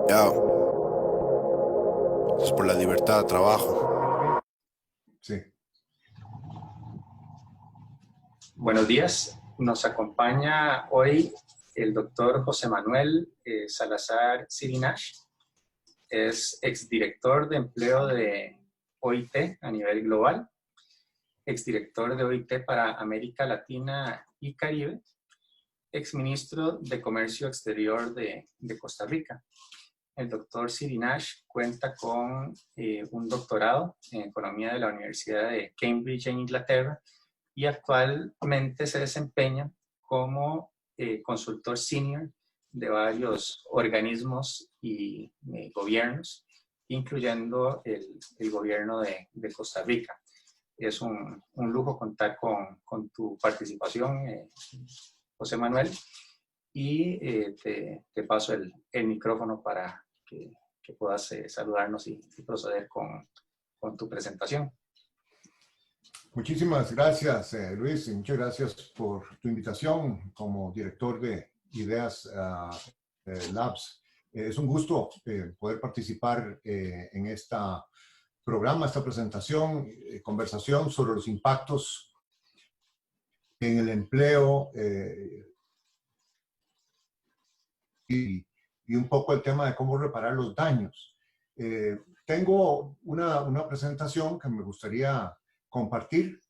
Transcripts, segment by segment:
Ya, es por la libertad de trabajo. Sí. Buenos días, nos acompaña hoy el doctor José Manuel Salazar Sirinash, es exdirector de empleo de OIT a nivel global, exdirector de OIT para América Latina y Caribe, exministro de Comercio Exterior de Costa Rica. El doctor Sirinash cuenta con un doctorado en Economía de la Universidad de Cambridge en Inglaterra y actualmente se desempeña como consultor senior de varios organismos y gobiernos, incluyendo el gobierno de Costa Rica. Es un lujo contar con tu participación, José Manuel, y te paso el micrófono para que puedas saludarnos y proceder con tu presentación. Muchísimas gracias, Luis, y muchas gracias por tu invitación como director de Ideas Labs. Es un gusto poder participar en este programa, esta presentación, conversación sobre los impactos en el empleo y un poco el tema de cómo reparar los daños. Tengo una presentación que me gustaría compartir.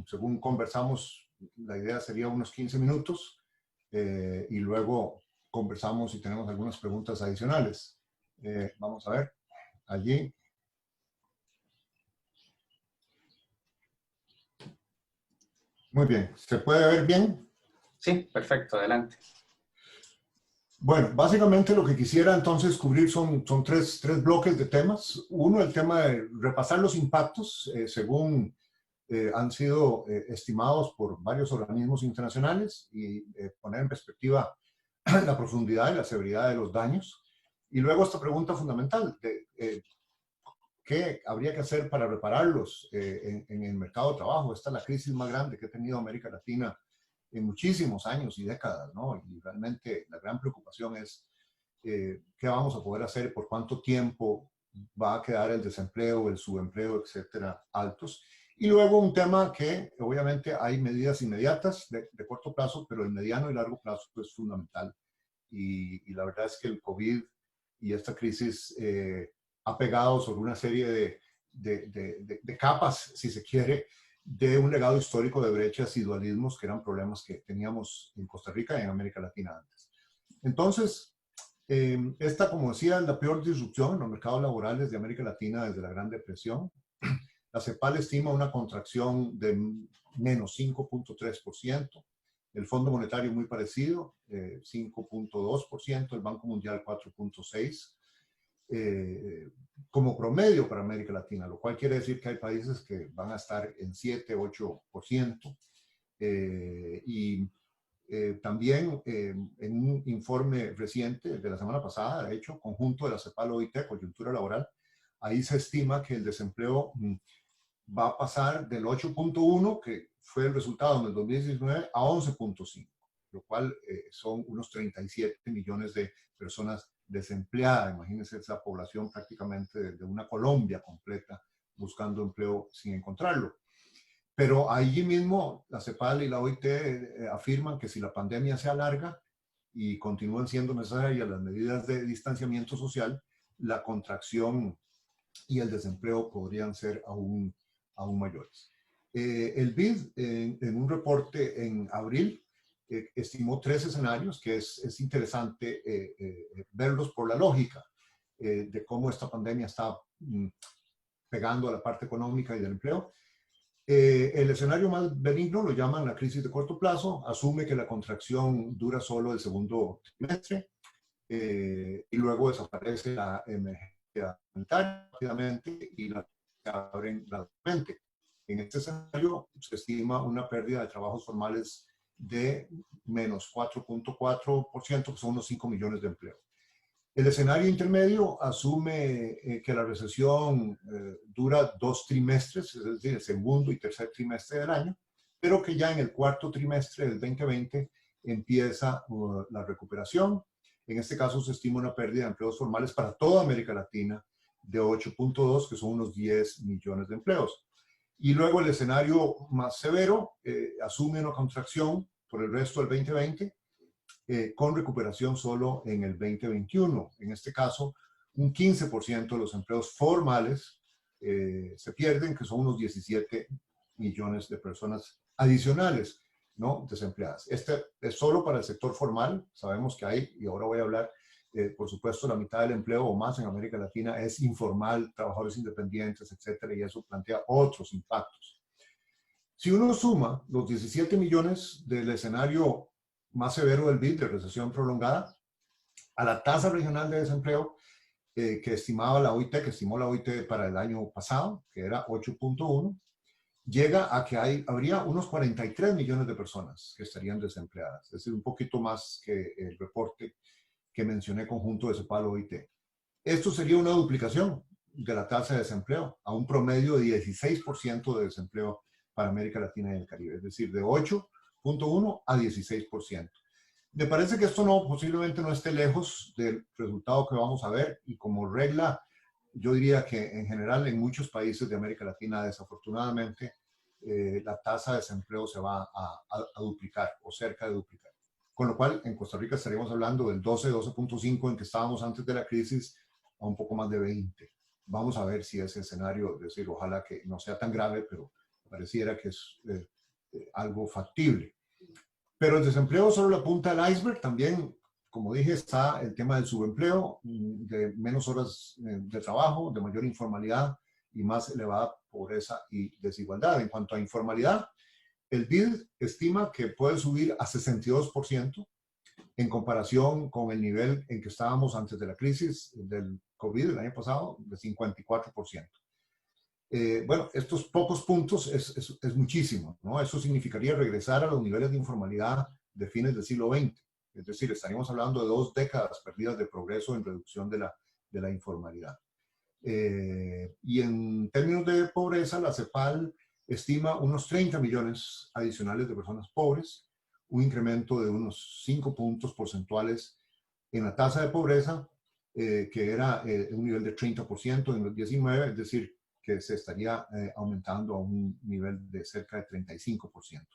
Según conversamos, la idea sería unos 15 minutos y luego conversamos y tenemos algunas preguntas adicionales. Vamos a ver, allí. Muy bien, ¿se puede ver bien? Sí, perfecto, adelante. Bueno, básicamente lo que quisiera entonces cubrir son tres bloques de temas. Uno, el tema de repasar los impactos según han sido estimados por varios organismos internacionales y poner en perspectiva la profundidad y la severidad de los daños. Y luego esta pregunta fundamental de qué habría que hacer para repararlos en el mercado de trabajo. Esta es la crisis más grande que ha tenido América Latina en muchísimos años y décadas, ¿no? Y realmente la gran preocupación es qué vamos a poder hacer, por cuánto tiempo va a quedar el desempleo, el subempleo, etcétera, altos. Y luego un tema que obviamente hay medidas inmediatas de corto plazo, pero el mediano y largo plazo es fundamental. Y la verdad es que el COVID y esta crisis ha pegado sobre una serie de capas, si se quiere, de un legado histórico de brechas y dualismos que eran problemas que teníamos en Costa Rica y en América Latina antes. Entonces, esta, como decía, es la peor disrupción en los mercados laborales de América Latina desde la Gran Depresión. La CEPAL estima una contracción de menos 5.3%, el Fondo Monetario muy parecido, 5.2%, el Banco Mundial 4.6%. Como promedio para América Latina, lo cual quiere decir que hay países que van a estar en 7, 8%. También en un informe reciente de la semana pasada, de hecho, conjunto de la CEPAL-OIT, coyuntura laboral, ahí se estima que el desempleo va a pasar del 8.1, que fue el resultado en el 2019, a 11.5, lo cual son unos 37 millones de personas desempleadas. Imagínense esa población prácticamente de una Colombia completa buscando empleo sin encontrarlo. Pero allí mismo la CEPAL y la OIT afirman que si la pandemia se alarga y continúan siendo necesarias las medidas de distanciamiento social, la contracción y el desempleo podrían ser aún mayores. El BID, en un reporte en abril, estimó 3 escenarios que es interesante verlos por la lógica de cómo esta pandemia está pegando a la parte económica y del empleo. El escenario más benigno lo llaman la crisis de corto plazo, asume que la contracción dura solo el segundo trimestre y luego desaparece la emergencia sanitaria rápidamente y la abren gradualmente. En este escenario se estima una pérdida de trabajos formales de menos 4.4%, que son unos 5 millones de empleos. El escenario intermedio asume que la recesión dura 2 trimestres, es decir, el segundo y tercer trimestre del año, pero que ya en el cuarto trimestre del 2020 empieza la recuperación En este caso se estima una pérdida de empleos formales para toda América Latina de 8.2, que son unos 10 millones de empleos. Y luego el escenario más severo asume una contracción por el resto del 2020, con recuperación solo en el 2021. En este caso, un 15% de los empleos formales se pierden, que son unos 17 millones de personas adicionales, ¿no?, desempleadas. Este es solo para el sector formal. Sabemos que hay, y ahora voy a hablar, por supuesto, la mitad del empleo o más en América Latina es informal, trabajadores independientes, etcétera, y eso plantea otros impactos. Si uno suma los 17 millones del escenario más severo del BID, de recesión prolongada, a la tasa regional de desempleo que estimaba la OIT, que estimó la OIT para el año pasado, que era 8.1, llega a que habría unos 43 millones de personas que estarían desempleadas, es decir, un poquito más que el reporte que mencioné conjunto de CEPAL OIT. Esto sería una duplicación de la tasa de desempleo a un promedio de 16% de desempleo para América Latina y el Caribe, es decir, de 8.1 a 16%. Me parece que esto posiblemente no esté lejos del resultado que vamos a ver, y como regla, yo diría que en general en muchos países de América Latina, desafortunadamente, la tasa de desempleo se va a duplicar o cerca de duplicar. Con lo cual, en Costa Rica estaríamos hablando del 12.5 en que estábamos antes de la crisis, a un poco más de 20. Vamos a ver si ese escenario, es decir, ojalá que no sea tan grave, pero pareciera que es algo factible. Pero el desempleo es solo la punta del iceberg. También, como dije, está el tema del subempleo, de menos horas de trabajo, de mayor informalidad y más elevada pobreza y desigualdad. En cuanto a informalidad, el BID estima que puede subir a 62% en comparación con el nivel en que estábamos antes de la crisis del COVID el año pasado, de 54%. Bueno, estos pocos puntos es muchísimo, ¿no? Eso significaría regresar a los niveles de informalidad de fines del siglo XX. Es decir, estaríamos hablando de 2 décadas perdidas de progreso en reducción de la informalidad. Y en términos de pobreza, la CEPAL estima unos 30 millones adicionales de personas pobres, un incremento de unos 5 puntos porcentuales en la tasa de pobreza, que era un nivel de 30% en los 19, es decir, que se estaría aumentando a un nivel de cerca de 35%.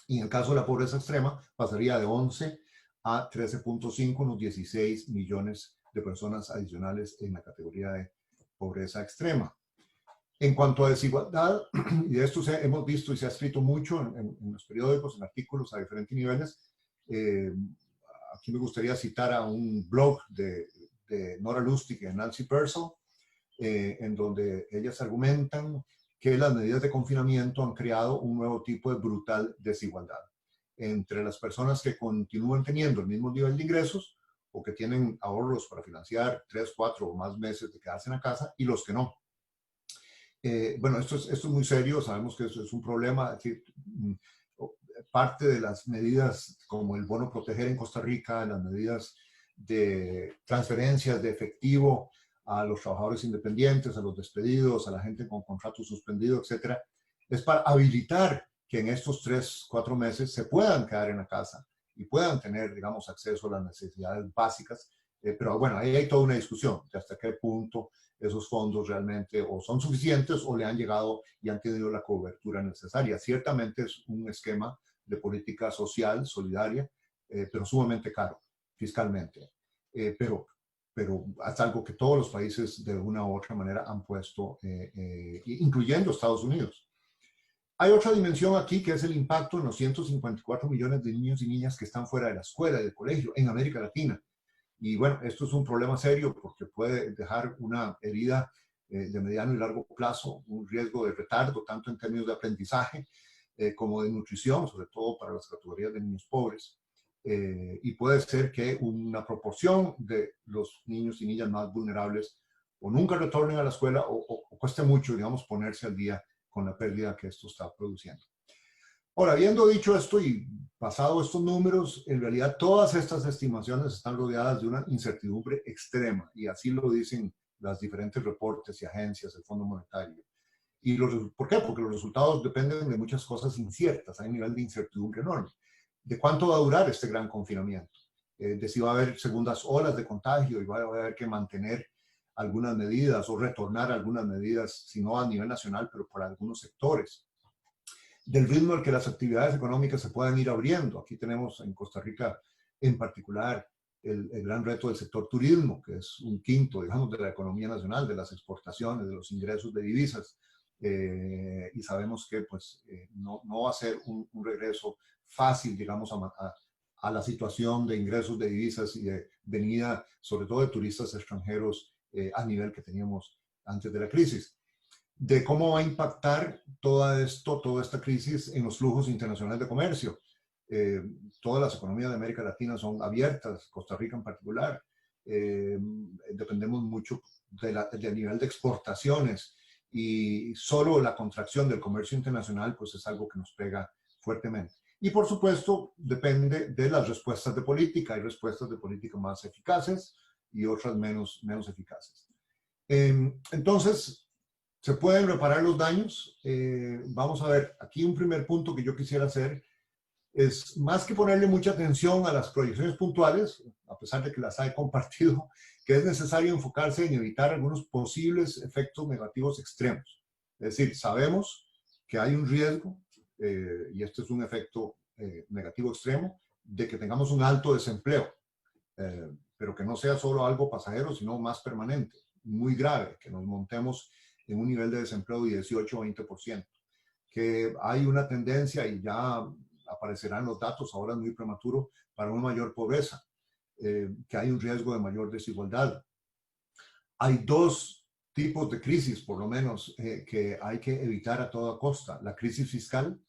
Y en el caso de la pobreza extrema, pasaría de 11 a 13.5, unos 16 millones de personas adicionales en la categoría de pobreza extrema. En cuanto a desigualdad, y de esto hemos visto y se ha escrito mucho en los periódicos, en artículos a diferentes niveles, aquí me gustaría citar a un blog de Nora Lustig y Nancy Pearsall, en donde ellas argumentan que las medidas de confinamiento han creado un nuevo tipo de brutal desigualdad entre las personas que continúan teniendo el mismo nivel de ingresos o que tienen ahorros para financiar 3, 4 o más meses de quedarse en la casa y los que no. Bueno, esto es muy serio, sabemos que eso es un problema. Es decir, parte de las medidas como el bono proteger en Costa Rica, las medidas de transferencias de efectivo a los trabajadores independientes, a los despedidos, a la gente con contrato suspendido, etcétera, es para habilitar que en estos 3, 4 meses se puedan quedar en la casa y puedan tener, digamos, acceso a las necesidades básicas. Pero bueno, ahí hay toda una discusión de hasta qué punto esos fondos realmente o son suficientes o le han llegado y han tenido la cobertura necesaria. Ciertamente es un esquema de política social, solidaria, pero sumamente caro fiscalmente. Pero es algo que todos los países de una u otra manera han puesto, incluyendo Estados Unidos. Hay otra dimensión aquí que es el impacto en los 154 millones de niños y niñas que están fuera de la escuela y del colegio en América Latina. Y bueno, esto es un problema serio porque puede dejar una herida de mediano y largo plazo, un riesgo de retardo, tanto en términos de aprendizaje como de nutrición, sobre todo para las categorías de niños pobres. Y puede ser que una proporción de los niños y niñas más vulnerables o nunca retornen a la escuela o cueste mucho, digamos, ponerse al día con la pérdida que esto está produciendo. Ahora, habiendo dicho esto y pasado estos números, en realidad todas estas estimaciones están rodeadas de una incertidumbre extrema, y así lo dicen los diferentes reportes y agencias del Fondo Monetario. ¿Por qué? Porque los resultados dependen de muchas cosas inciertas, hay un nivel de incertidumbre enorme. ¿De cuánto va a durar este gran confinamiento? de si va a haber segundas olas de contagio y va a haber que mantener algunas medidas o retornar algunas medidas, si no a nivel nacional, pero para algunos sectores. Del ritmo al que las actividades económicas se puedan ir abriendo. Aquí tenemos en Costa Rica en particular el gran reto del sector turismo, que es un quinto, digamos, de la economía nacional, de las exportaciones, de los ingresos de divisas. Y sabemos que pues, no va a ser un regreso fácil, digamos, a la situación de ingresos de divisas y de venida, sobre todo de turistas extranjeros, a nivel que teníamos antes de la crisis. De cómo va a impactar toda esta crisis en los flujos internacionales de comercio. Todas las economías de América Latina son abiertas, Costa Rica en particular. Dependemos mucho del nivel de exportaciones y solo la contracción del comercio internacional pues es algo que nos pega fuertemente. Y por supuesto depende de las respuestas de política. Hay respuestas de política más eficaces y otras menos eficaces. Entonces, ¿se pueden reparar los daños? Vamos a ver, aquí un primer punto que yo quisiera hacer es, más que ponerle mucha atención a las proyecciones puntuales, a pesar de que las he compartido, que es necesario enfocarse en evitar algunos posibles efectos negativos extremos. Es decir, sabemos que hay un riesgo, y este es un efecto negativo extremo, de que tengamos un alto desempleo, pero que no sea solo algo pasajero, sino más permanente, muy grave, que nos montemos en un nivel de desempleo de 18 o 20%, que hay una tendencia, y ya aparecerán los datos, ahora es muy prematuro, para una mayor pobreza, que hay un riesgo de mayor desigualdad. Hay dos tipos de crisis, por lo menos, que hay que evitar a toda costa: la crisis fiscal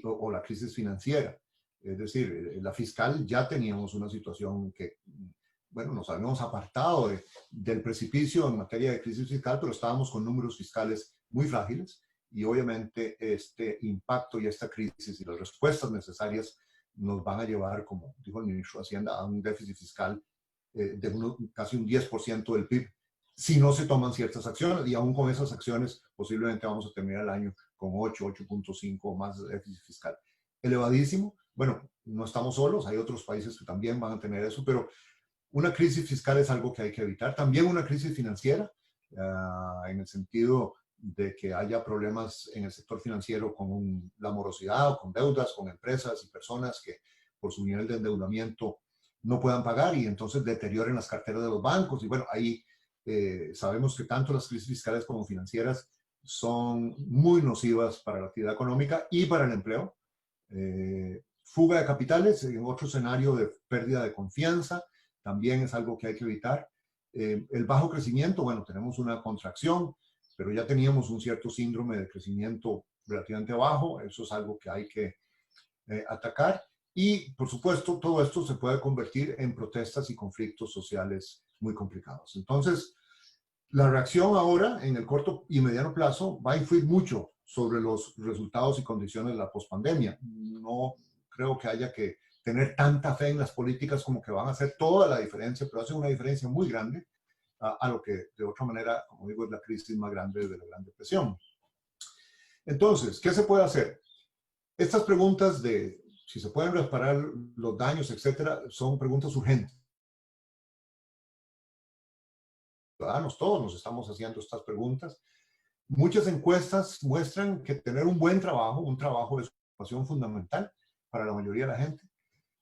o la crisis financiera. Es decir, la fiscal ya teníamos una situación que, bueno, nos habíamos apartado del precipicio en materia de crisis fiscal, pero estábamos con números fiscales muy frágiles y obviamente este impacto y esta crisis y las respuestas necesarias nos van a llevar, como dijo el ministro de Hacienda, a un déficit fiscal de casi un 10% del PIB, si no se toman ciertas acciones, y aún con esas acciones posiblemente vamos a terminar el año con 8.5 o más de déficit fiscal. Elevadísimo. Bueno, no estamos solos, hay otros países que también van a tener eso, pero una crisis fiscal es algo que hay que evitar. También una crisis financiera, en el sentido de que haya problemas en el sector financiero con la morosidad o con deudas, con empresas y personas que por su nivel de endeudamiento no puedan pagar y entonces deterioren las carteras de los bancos. Y bueno, ahí sabemos que tanto las crisis fiscales como financieras son muy nocivas para la actividad económica y para el empleo. Fuga de capitales, en otro escenario de pérdida de confianza, también es algo que hay que evitar. El bajo crecimiento, bueno, tenemos una contracción, pero ya teníamos un cierto síndrome de crecimiento relativamente bajo, eso es algo que hay que atacar. Y, por supuesto, todo esto se puede convertir en protestas y conflictos sociales muy complicados. Entonces, la reacción ahora, en el corto y mediano plazo, va a influir mucho sobre los resultados y condiciones de la pospandemia. No creo que haya que tener tanta fe en las políticas como que van a hacer toda la diferencia, pero hacen una diferencia muy grande a lo que de otra manera, como digo, es la crisis más grande de la Gran Depresión. Entonces, ¿qué se puede hacer? Estas preguntas de si se pueden reparar los daños, etcétera, son preguntas urgentes. Ciudadanos, todos nos estamos haciendo estas preguntas. Muchas encuestas muestran que tener un buen trabajo, un trabajo es una situación fundamental para la mayoría de la gente.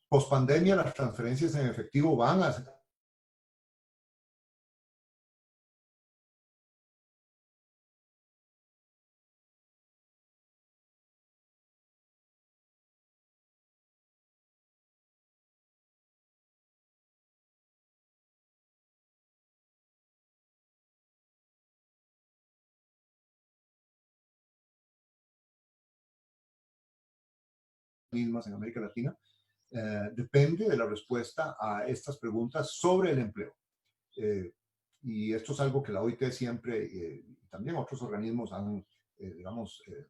Pospandemia, las transferencias en efectivo van a mismas en América Latina, depende de la respuesta a estas preguntas sobre el empleo. Y esto es algo que la OIT siempre, y también otros organismos han,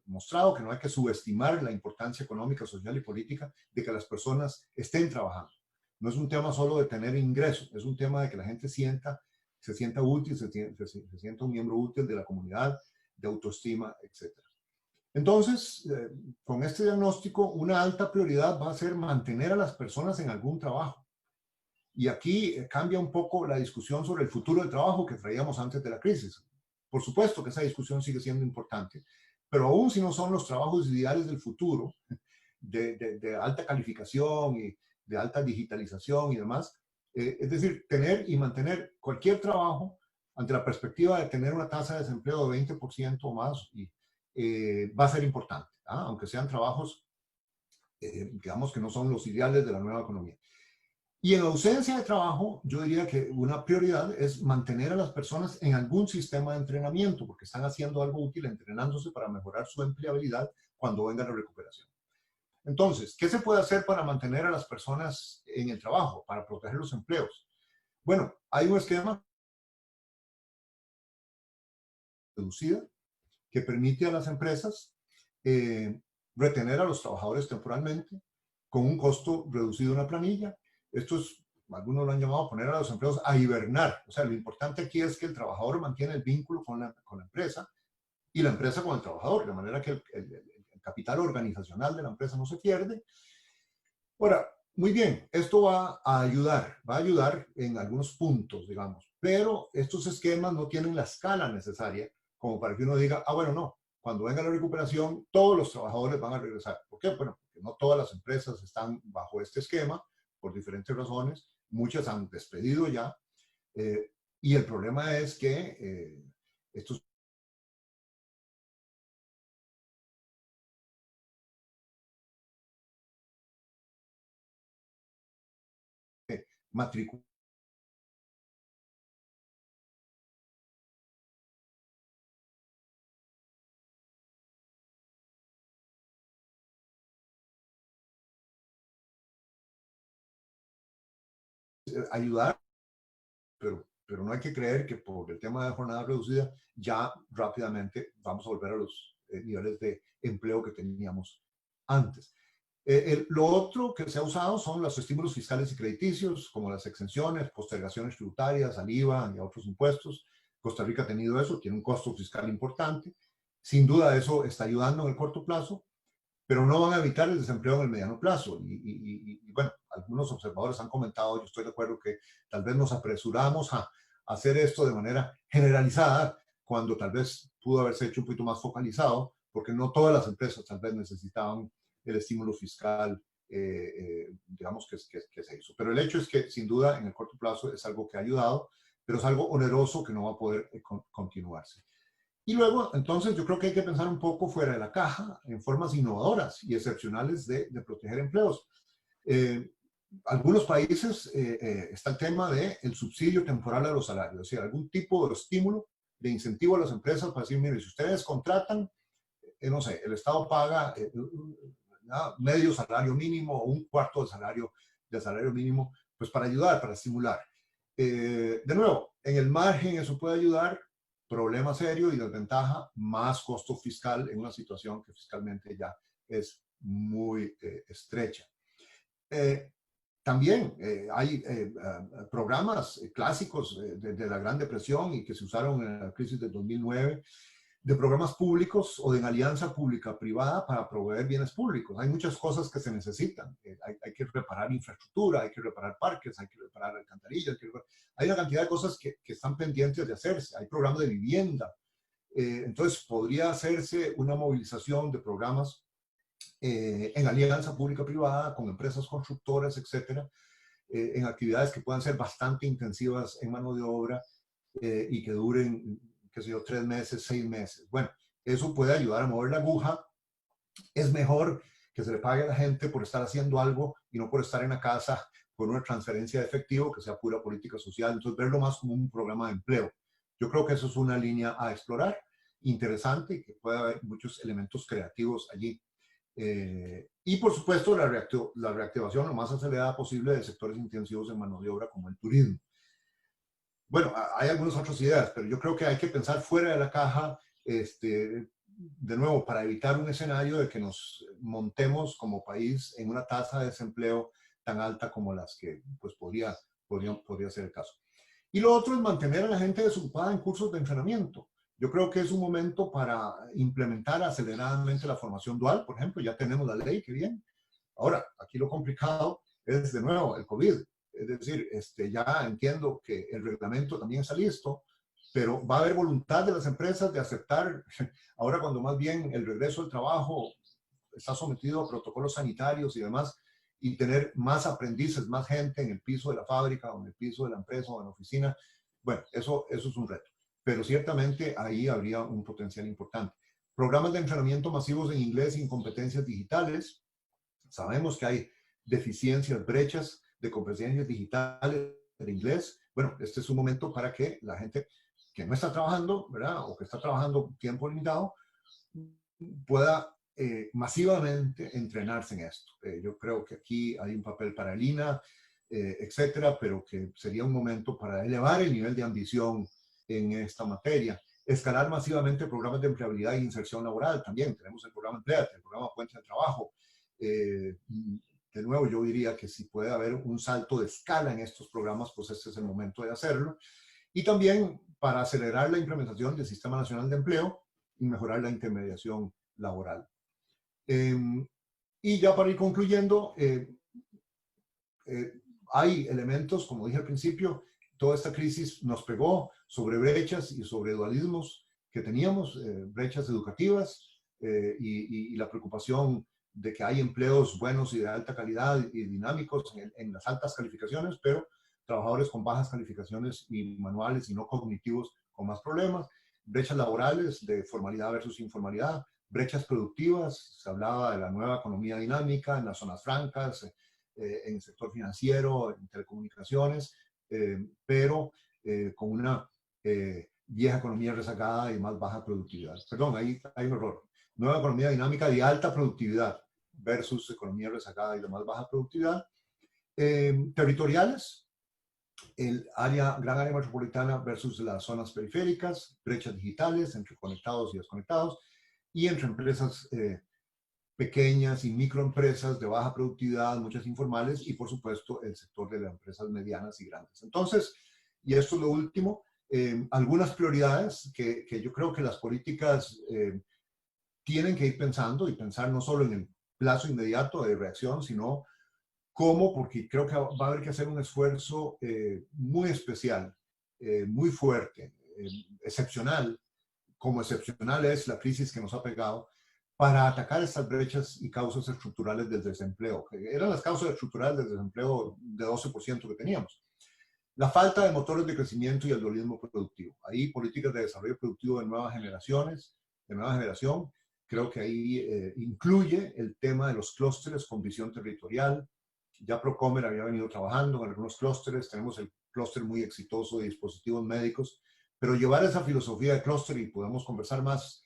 mostrado, que no hay que subestimar la importancia económica, social y política de que las personas estén trabajando. No es un tema solo de tener ingresos, es un tema de que la gente se sienta útil, se sienta un miembro útil de la comunidad, de autoestima, etc. Entonces, con este diagnóstico, una alta prioridad va a ser mantener a las personas en algún trabajo. Y aquí cambia un poco la discusión sobre el futuro del trabajo que traíamos antes de la crisis. Por supuesto que esa discusión sigue siendo importante, pero aún si no son los trabajos ideales del futuro, de alta calificación y de alta digitalización y demás, es decir, tener y mantener cualquier trabajo ante la perspectiva de tener una tasa de desempleo de 20% o más, va a ser importante, ¿ah? Aunque sean trabajos, digamos, que no son los ideales de la nueva economía. Y en ausencia de trabajo, yo diría que una prioridad es mantener a las personas en algún sistema de entrenamiento, porque están haciendo algo útil entrenándose para mejorar su empleabilidad cuando venga la recuperación. Entonces, ¿qué se puede hacer para mantener a las personas en el trabajo, para proteger los empleos? Bueno, hay un esquema reducida que permite a las empresas retener a los trabajadores temporalmente con un costo reducido en la planilla. Esto es, algunos lo han llamado poner a los empleados a hibernar. O sea, lo importante aquí es que el trabajador mantiene el vínculo con la empresa y la empresa con el trabajador, de manera que el capital organizacional de la empresa no se pierde. Ahora, muy bien, esto va a ayudar en algunos puntos, digamos, pero estos esquemas no tienen la escala necesaria como para que uno diga, ah, bueno, no, cuando venga la recuperación, todos los trabajadores van a regresar. ¿Por qué? Bueno, porque no todas las empresas están bajo este esquema, por diferentes razones, muchas han despedido ya, y el problema es que estos matrículas ayudar, pero no hay que creer que por el tema de jornada reducida ya rápidamente vamos a volver a los niveles de empleo que teníamos antes. Lo otro que se ha usado son los estímulos fiscales y crediticios, como las exenciones, postergaciones tributarias al IVA y a otros impuestos. Costa Rica ha tenido eso, tiene un costo fiscal importante. Sin duda eso está ayudando en el corto plazo, pero no van a evitar el desempleo en el mediano plazo. Y bueno, algunos observadores han comentado, yo estoy de acuerdo, que tal vez nos apresuramos a hacer esto de manera generalizada, cuando tal vez pudo haberse hecho un poquito más focalizado, porque no todas las empresas tal vez necesitaban el estímulo fiscal, digamos, que se hizo. Pero el hecho es que, sin duda, en el corto plazo es algo que ha ayudado, pero es algo oneroso que no va a poder continuarse. Y luego, entonces, yo creo que hay que pensar un poco fuera de la caja, en formas innovadoras y excepcionales de proteger empleos. Algunos países está el tema del subsidio temporal a los salarios, o sea, algún tipo de estímulo, de incentivo a las empresas para decir, mire, si ustedes contratan, no sé, el Estado paga medio salario mínimo o un cuarto de salario mínimo, pues para ayudar, para estimular. De nuevo, en el margen eso puede ayudar. Problema serio y desventaja, más costo fiscal en una situación que fiscalmente ya es muy estrecha. También hay programas clásicos de la Gran Depresión y que se usaron en la crisis del 2009, de programas públicos o de alianza pública-privada para proveer bienes públicos. Hay muchas cosas que se necesitan. Hay que reparar infraestructura, hay que reparar parques, hay que reparar alcantarillas. Hay una cantidad de cosas que están pendientes de hacerse. Hay programas de vivienda. Entonces, podría hacerse una movilización de programas en alianza pública-privada con empresas constructoras, etcétera, en actividades que puedan ser bastante intensivas en mano de obra y que duren, qué sé yo, 3 meses, 6 meses. Bueno, eso puede ayudar a mover la aguja. Es mejor que se le pague a la gente por estar haciendo algo y no por estar en la casa con una transferencia de efectivo que sea pura política social. Entonces, verlo más como un programa de empleo. Yo creo que eso es una línea a explorar, interesante, y que puede haber muchos elementos creativos allí. Y por supuesto, la reactivación lo más acelerada posible de sectores intensivos en mano de obra como el turismo. Bueno, hay algunas otras ideas, pero yo creo que hay que pensar fuera de la caja, de nuevo, para evitar un escenario de que nos montemos como país en una tasa de desempleo tan alta como las que pues, podría ser el caso. Y lo otro es mantener a la gente desocupada en cursos de entrenamiento. Yo creo que es un momento para implementar aceleradamente la formación dual. Por ejemplo, ya tenemos la ley, qué bien. Ahora, aquí lo complicado es, de nuevo, el COVID. Es decir, ya entiendo que el reglamento también está listo, pero va a haber voluntad de las empresas de aceptar, ahora cuando más bien el regreso al trabajo está sometido a protocolos sanitarios y demás, y tener más aprendices, más gente en el piso de la fábrica o en el piso de la empresa o en la oficina. Bueno, eso es un reto, pero ciertamente ahí habría un potencial importante. Programas de entrenamiento masivos en inglés y en competencias digitales. Sabemos que hay deficiencias, brechas de competencias digitales de inglés. Bueno, este es un momento para que la gente que no está trabajando, ¿verdad? O que está trabajando tiempo limitado, pueda masivamente entrenarse en esto. Yo creo que aquí hay un papel para el INA, etcétera, pero que sería un momento para elevar el nivel de ambición en esta materia. Escalar masivamente programas de empleabilidad e inserción laboral. También tenemos el programa Empleate, el programa Puente de Trabajo. De nuevo, yo diría que si puede haber un salto de escala en estos programas, pues este es el momento de hacerlo. Y también para acelerar la implementación del Sistema Nacional de Empleo y mejorar la intermediación laboral. Y ya para ir concluyendo, hay elementos, como dije al principio, toda esta crisis nos pegó sobre brechas y sobre dualismos que teníamos, brechas educativas y la preocupación de que hay empleos buenos y de alta calidad y dinámicos en las altas calificaciones, pero trabajadores con bajas calificaciones y manuales y no cognitivos con más problemas, brechas laborales de formalidad versus informalidad, brechas productivas, se hablaba de la nueva economía dinámica en las zonas francas, en el sector financiero, en telecomunicaciones, pero con una vieja economía rezagada y más baja productividad. Perdón, ahí hay un error. Nueva economía dinámica de alta productividad versus economía rezagada y de más baja productividad. Territoriales, gran área metropolitana versus las zonas periféricas, brechas digitales entre conectados y desconectados, y entre empresas pequeñas y microempresas de baja productividad, muchas informales, y por supuesto el sector de las empresas medianas y grandes. Entonces, y esto es lo último, algunas prioridades que yo creo que las políticas tienen que ir pensando y pensar no solo en el plazo inmediato de reacción, sino cómo, porque creo que va a haber que hacer un esfuerzo muy especial, muy fuerte, excepcional, como excepcional es la crisis que nos ha pegado, para atacar estas brechas y causas estructurales del desempleo, que eran las causas estructurales del desempleo de 12% que teníamos. La falta de motores de crecimiento y el dualismo productivo. Ahí políticas de desarrollo productivo de nuevas generaciones, de nueva generación, creo que ahí incluye el tema de los clústeres con visión territorial. Ya Procomer había venido trabajando con algunos clústeres, tenemos el clúster muy exitoso de dispositivos médicos, pero llevar esa filosofía de clúster, y podemos conversar más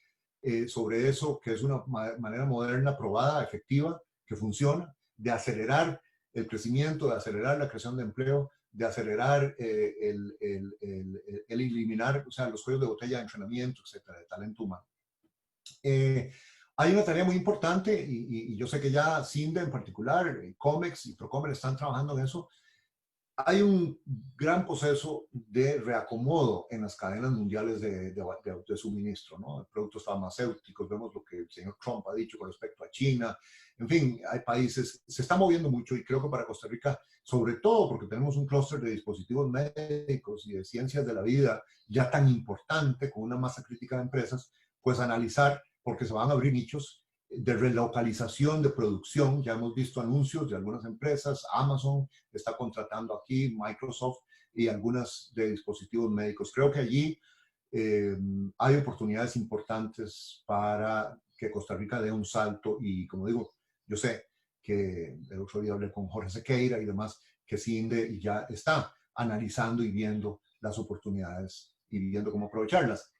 sobre eso, que es una manera moderna, probada, efectiva, que funciona, de acelerar el crecimiento, de acelerar la creación de empleo, de acelerar el eliminar, o sea, los cuellos de botella de entrenamiento, etcétera, de talento humano. Hay una tarea muy importante y yo sé que ya CINDE en particular, COMEX y Procomer están trabajando en eso. Hay un gran proceso de reacomodo en las cadenas mundiales de suministro, ¿no? De productos farmacéuticos, vemos lo que el señor Trump ha dicho con respecto a China. En fin, hay países, se está moviendo mucho y creo que para Costa Rica, sobre todo porque tenemos un clúster de dispositivos médicos y de ciencias de la vida ya tan importante, con una masa crítica de empresas, pues analizar, porque se van a abrir nichos de relocalización de producción. Ya hemos visto anuncios de algunas empresas, Amazon está contratando aquí, Microsoft y algunas de dispositivos médicos. Creo que allí hay oportunidades importantes para que Costa Rica dé un salto y, como digo, yo sé que el otro día hablé con Jorge Sequeira y demás, que CINDE ya está analizando y viendo las oportunidades y viendo cómo aprovecharlas.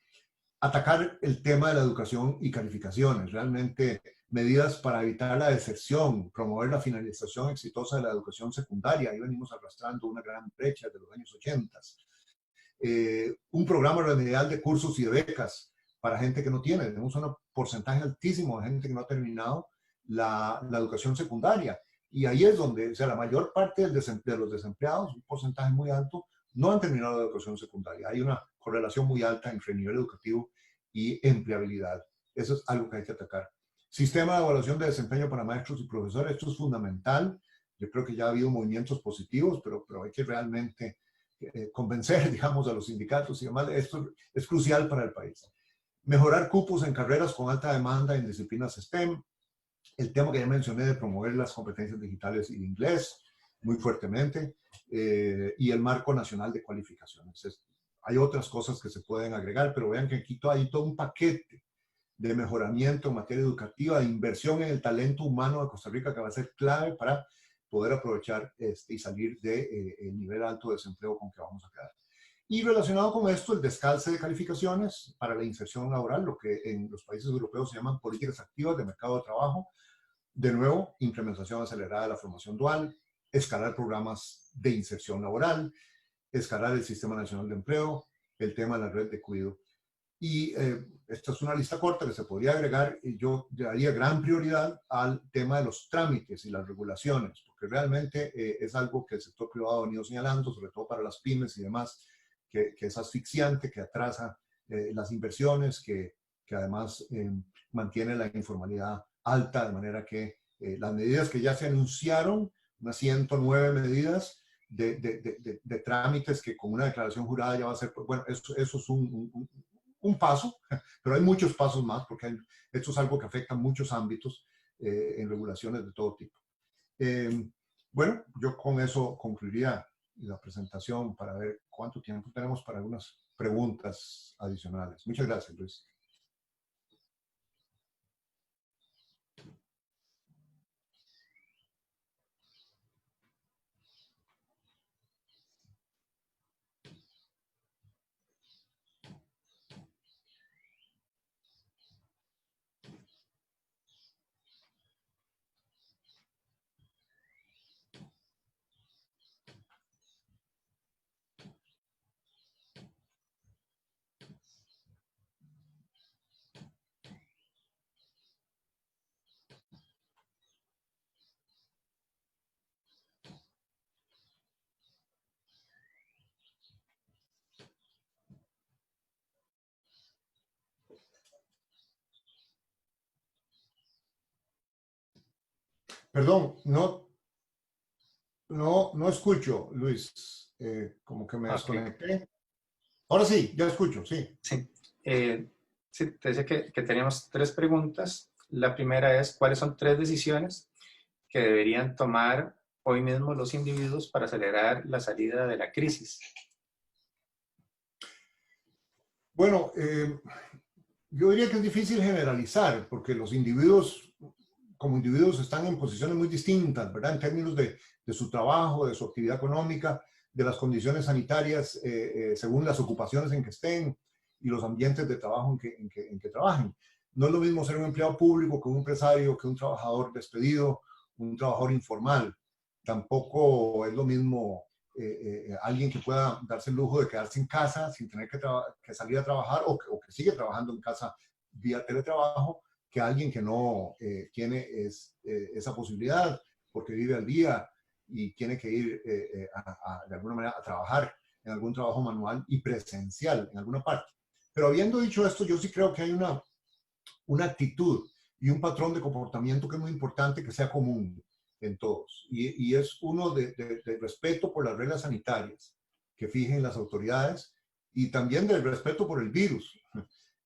Atacar el tema de la educación y calificaciones, realmente medidas para evitar la deserción, promover la finalización exitosa de la educación secundaria. Ahí venimos arrastrando una gran brecha de los años 80. Un programa remedial de cursos y de becas para gente que no tiene. Tenemos un porcentaje altísimo de gente que no ha terminado la educación secundaria. Y ahí es donde, o sea, la mayor parte de los desempleados, un porcentaje muy alto, no han terminado la educación secundaria. Hay una correlación muy alta entre el nivel educativo y empleabilidad. Eso es algo que hay que atacar. Sistema de evaluación de desempeño para maestros y profesores. Esto es fundamental. Yo creo que ya ha habido movimientos positivos, pero hay que realmente convencer, digamos, a los sindicatos y demás. Esto es crucial para el país. Mejorar cupos en carreras con alta demanda en disciplinas STEM. El tema que ya mencioné de promover las competencias digitales y de inglés muy fuertemente. Y el marco nacional de cualificaciones. Hay otras cosas que se pueden agregar, pero vean que aquí hay todo un paquete de mejoramiento en materia educativa, de inversión en el talento humano de Costa Rica que va a ser clave para poder aprovechar y salir del nivel alto de desempleo con que vamos a quedar. Y relacionado con esto, el descalce de calificaciones para la inserción laboral, lo que en los países europeos se llaman políticas activas de mercado de trabajo. De nuevo, implementación acelerada de la formación dual, escalar programas de inserción laboral, escalar el Sistema Nacional de Empleo, el tema de la red de cuidado. Y esta es una lista corta que se podría agregar y yo daría gran prioridad al tema de los trámites y las regulaciones, porque realmente es algo que el sector privado ha venido señalando, sobre todo para las pymes y demás, que es asfixiante, que atrasa las inversiones, que además mantiene la informalidad alta, de manera que las medidas que ya se anunciaron, unas 109 medidas de trámites que con una declaración jurada ya va a ser, bueno, eso es un paso, pero hay muchos pasos más porque esto es algo que afecta a muchos ámbitos en regulaciones de todo tipo. Bueno, yo con eso concluiría la presentación para ver cuánto tiempo tenemos para algunas preguntas adicionales. Muchas gracias, Luis. Perdón, no escucho, Luis. Como que me desconecté. Ahora sí, ya escucho, sí. Sí, sí, te decía que teníamos 3 preguntas. La primera es, ¿cuáles son 3 decisiones que deberían tomar hoy mismo los individuos para acelerar la salida de la crisis? Bueno, yo diría que es difícil generalizar, porque los individuos, como individuos, están en posiciones muy distintas, ¿verdad? En términos de su trabajo, de su actividad económica, de las condiciones sanitarias, según las ocupaciones en que estén y los ambientes de trabajo en que trabajen. No es lo mismo ser un empleado público que un empresario, que un trabajador despedido, un trabajador informal. Tampoco es lo mismo alguien que pueda darse el lujo de quedarse en casa sin tener que salir a trabajar o que sigue trabajando en casa vía teletrabajo, que alguien que no tiene esa posibilidad porque vive al día y tiene que ir de alguna manera a trabajar en algún trabajo manual y presencial en alguna parte. Pero habiendo dicho esto, yo sí creo que hay una actitud y un patrón de comportamiento que es muy importante que sea común en todos. Y es uno de respeto por las reglas sanitarias que fijen las autoridades y también del respeto por el virus.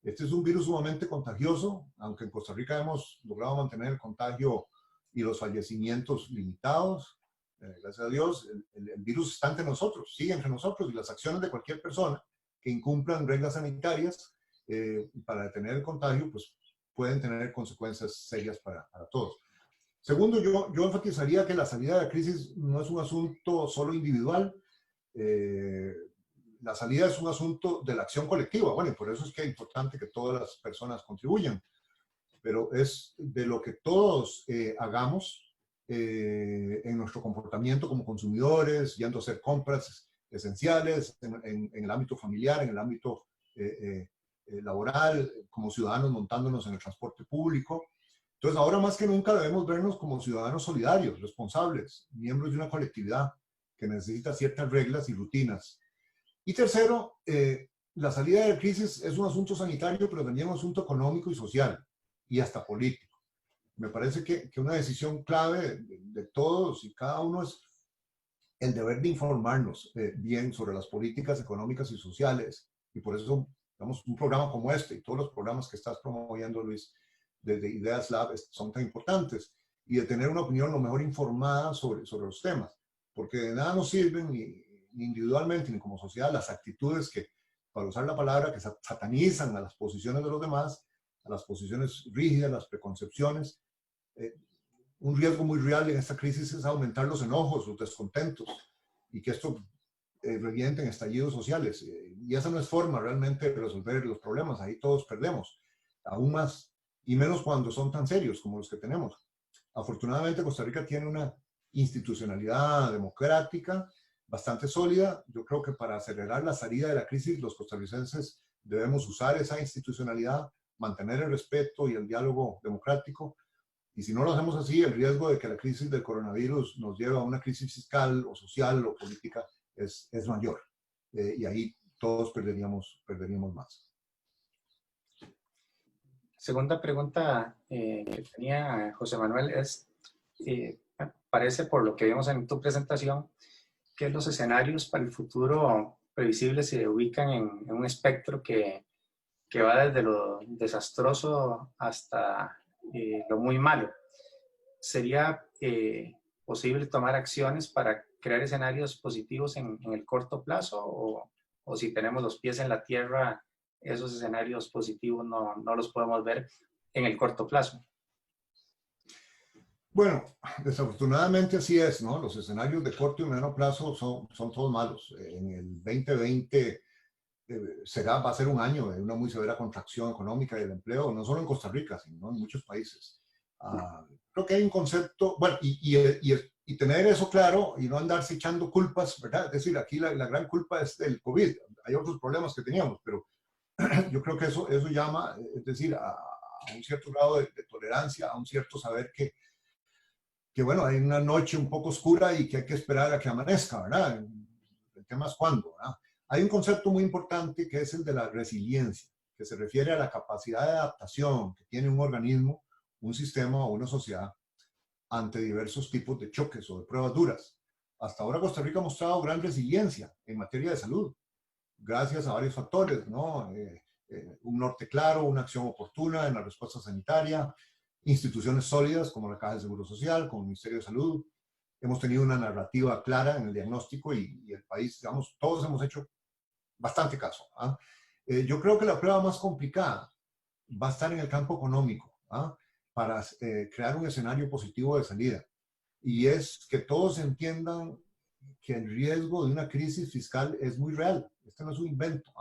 Este es un virus sumamente contagioso, aunque en Costa Rica hemos logrado mantener el contagio y los fallecimientos limitados. Gracias a Dios, el virus está entre nosotros, sigue entre nosotros, y las acciones de cualquier persona que incumplan reglas sanitarias para detener el contagio, pues pueden tener consecuencias serias para todos. Segundo, yo enfatizaría que la salida de la crisis no es un asunto solo individual. La salida es un asunto de la acción colectiva. Bueno, y por eso es que es importante que todas las personas contribuyan. Pero es de lo que todos hagamos en nuestro comportamiento como consumidores, yendo a hacer compras esenciales, en el ámbito familiar, en el ámbito laboral, como ciudadanos montándonos en el transporte público. Entonces, ahora más que nunca debemos vernos como ciudadanos solidarios, responsables, miembros de una colectividad que necesita ciertas reglas y rutinas. Y tercero, la salida de la crisis es un asunto sanitario, pero también un asunto económico y social, y hasta político. Me parece que una decisión clave de todos y cada uno es el deber de informarnos bien sobre las políticas económicas y sociales. Y por eso, digamos, un programa como este y todos los programas que estás promoviendo, Luis, desde Ideas Lab, son tan importantes. Y de tener una opinión lo mejor informada sobre los temas. Porque de nada nos sirven, ni individualmente, ni como sociedad, las actitudes que, para usar la palabra, que satanizan a las posiciones de los demás, a las posiciones rígidas, las preconcepciones. Un riesgo muy real en esta crisis es aumentar los enojos, los descontentos, y que esto reviente en estallidos sociales. Y esa no es forma realmente de resolver los problemas. Ahí todos perdemos, aún más, y menos cuando son tan serios como los que tenemos. Afortunadamente, Costa Rica tiene una institucionalidad democrática bastante sólida. Yo creo que para acelerar la salida de la crisis, los costarricenses debemos usar esa institucionalidad, mantener el respeto y el diálogo democrático. Y si no lo hacemos así, el riesgo de que la crisis del coronavirus nos lleve a una crisis fiscal o social o política es mayor. Y ahí todos perderíamos más. Segunda pregunta que tenía José Manuel es, parece por lo que vimos en tu presentación, que los escenarios para el futuro previsibles se ubican en un espectro que va desde lo desastroso hasta lo muy malo. ¿Sería posible tomar acciones para crear escenarios positivos en el corto plazo? O si tenemos los pies en la tierra, esos escenarios positivos no los podemos ver en el corto plazo? Bueno, desafortunadamente así es, ¿no? Los escenarios de corto y mediano plazo son todos malos. En el 2020 va a ser un año de una muy severa contracción económica del empleo, no solo en Costa Rica, sino en muchos países. Creo que hay un concepto, bueno, y tener eso claro y no andarse echando culpas, ¿verdad? Es decir, aquí la gran culpa es del COVID. Hay otros problemas que teníamos, pero yo creo que eso llama, es decir, a un cierto grado de tolerancia, a un cierto saber que bueno, hay una noche un poco oscura y que hay que esperar a que amanezca, ¿verdad? El tema es cuándo, ¿verdad? Hay un concepto muy importante que es el de la resiliencia, que se refiere a la capacidad de adaptación que tiene un organismo, un sistema o una sociedad ante diversos tipos de choques o de pruebas duras. Hasta ahora Costa Rica ha mostrado gran resiliencia en materia de salud, gracias a varios factores, ¿no? Un norte claro, una acción oportuna en la respuesta sanitaria, instituciones sólidas como la Caja de Seguro Social, como el Ministerio de Salud. Hemos tenido una narrativa clara en el diagnóstico y el país, digamos, todos hemos hecho bastante caso. Yo creo que la prueba más complicada va a estar en el campo económico, para crear un escenario positivo de salida. Y es que todos entiendan que el riesgo de una crisis fiscal es muy real. Este no es un invento.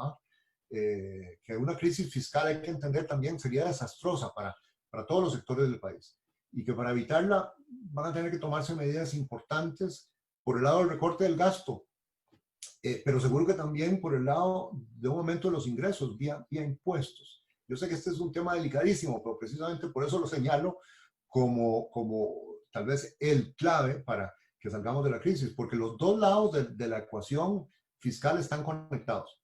Que una crisis fiscal, hay que entender también, sería desastrosa para todos los sectores del país. Y que para evitarla van a tener que tomarse medidas importantes por el lado del recorte del gasto, pero seguro que también por el lado de un aumento de los ingresos vía impuestos. Yo sé que este es un tema delicadísimo, pero precisamente por eso lo señalo como tal vez el clave para que salgamos de la crisis, porque los dos lados de la ecuación fiscal están conectados.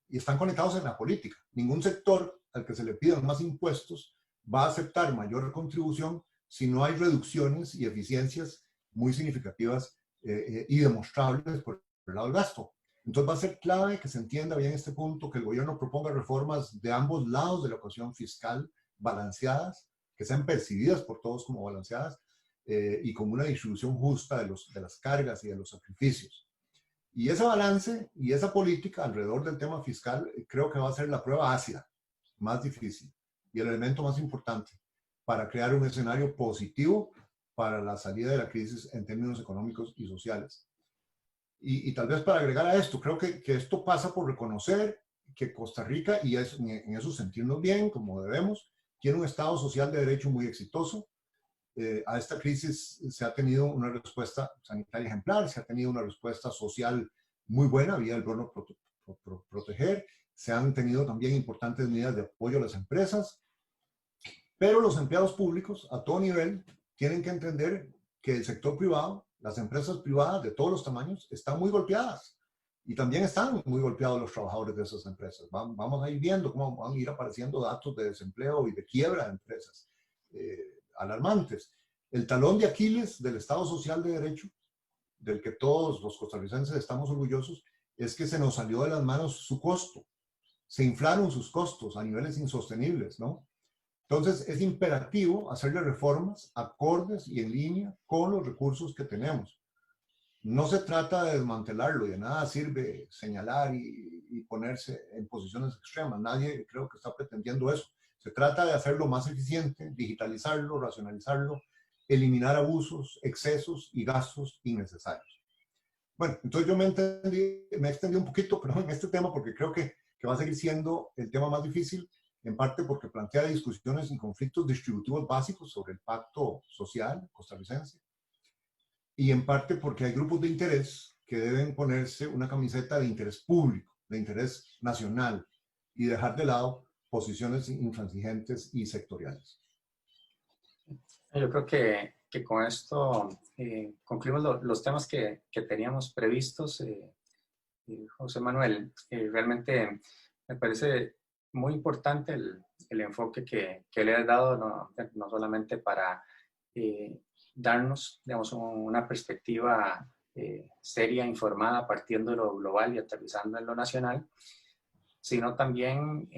Y están conectados en la política. Ningún sector al que se le pidan más impuestos va a aceptar mayor contribución si no hay reducciones y eficiencias muy significativas y demostrables por el lado del gasto. Entonces va a ser clave que se entienda bien este punto, que el gobierno proponga reformas de ambos lados de la ecuación fiscal balanceadas, que sean percibidas por todos como balanceadas y con una distribución justa de las cargas y de los sacrificios. Y ese balance y esa política alrededor del tema fiscal creo que va a ser la prueba ácida, más difícil y el elemento más importante para crear un escenario positivo para la salida de la crisis en términos económicos y sociales. Y tal vez para agregar a esto, creo que esto pasa por reconocer que Costa Rica, y en eso sentirnos bien, como debemos, tiene un Estado social de derecho muy exitoso. A esta crisis se ha tenido una respuesta sanitaria ejemplar, se ha tenido una respuesta social muy buena vía el bono proteger, se han tenido también importantes medidas de apoyo a las empresas, pero los empleados públicos a todo nivel tienen que entender que el sector privado, las empresas privadas de todos los tamaños, están muy golpeadas y también están muy golpeados los trabajadores de esas empresas. Vamos a ir viendo cómo van a ir apareciendo datos de desempleo y de quiebra de empresas. alarmantes. El talón de Aquiles del Estado Social de Derecho, del que todos los costarricenses estamos orgullosos, es que se nos salió de las manos su costo. Se inflaron sus costos a niveles insostenibles, ¿no? Entonces, es imperativo hacerle reformas acordes y en línea con los recursos que tenemos. No se trata de desmantelarlo y de nada sirve señalar y ponerse en posiciones extremas. Nadie creo que está pretendiendo eso. Se trata de hacerlo más eficiente, digitalizarlo, racionalizarlo, eliminar abusos, excesos y gastos innecesarios. Bueno, entonces yo me extendí un poquito, pero en este tema porque creo que va a seguir siendo el tema más difícil, en parte porque plantea discusiones y conflictos distributivos básicos sobre el pacto social costarricense, y en parte porque hay grupos de interés que deben ponerse una camiseta de interés público, de interés nacional, y dejar de lado posiciones intransigentes y sectoriales. Yo creo que con esto concluimos los temas que teníamos previstos. José Manuel, realmente me parece muy importante el enfoque que le has dado, no solamente para darnos, digamos, una perspectiva seria, informada, partiendo de lo global y aterrizando en lo nacional, sino también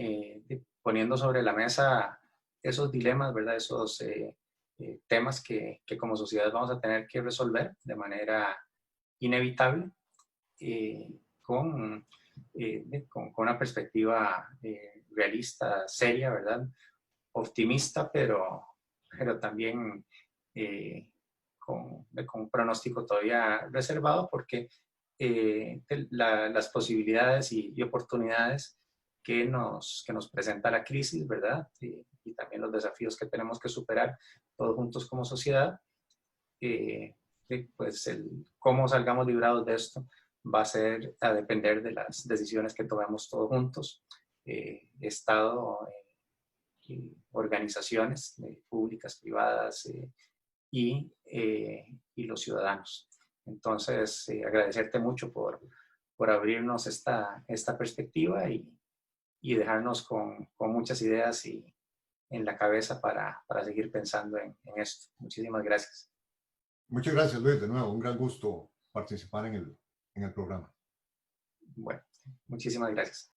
poniendo sobre la mesa esos dilemas, ¿verdad? Esos temas que como sociedad vamos a tener que resolver de manera inevitable, con una perspectiva realista, seria, ¿verdad? Optimista, pero también con un pronóstico todavía reservado, porque las posibilidades y oportunidades que nos presenta la crisis, ¿verdad? Y también los desafíos que tenemos que superar todos juntos como sociedad, pues cómo salgamos librados de esto va a depender de las decisiones que tomemos todos juntos, Estado, organizaciones públicas, privadas y los ciudadanos. Entonces, agradecerte mucho por abrirnos esta perspectiva y dejarnos con muchas ideas en la cabeza para seguir pensando en esto. Muchísimas gracias. Muchas gracias, Luis, de nuevo, un gran gusto participar en el programa. Bueno, muchísimas gracias.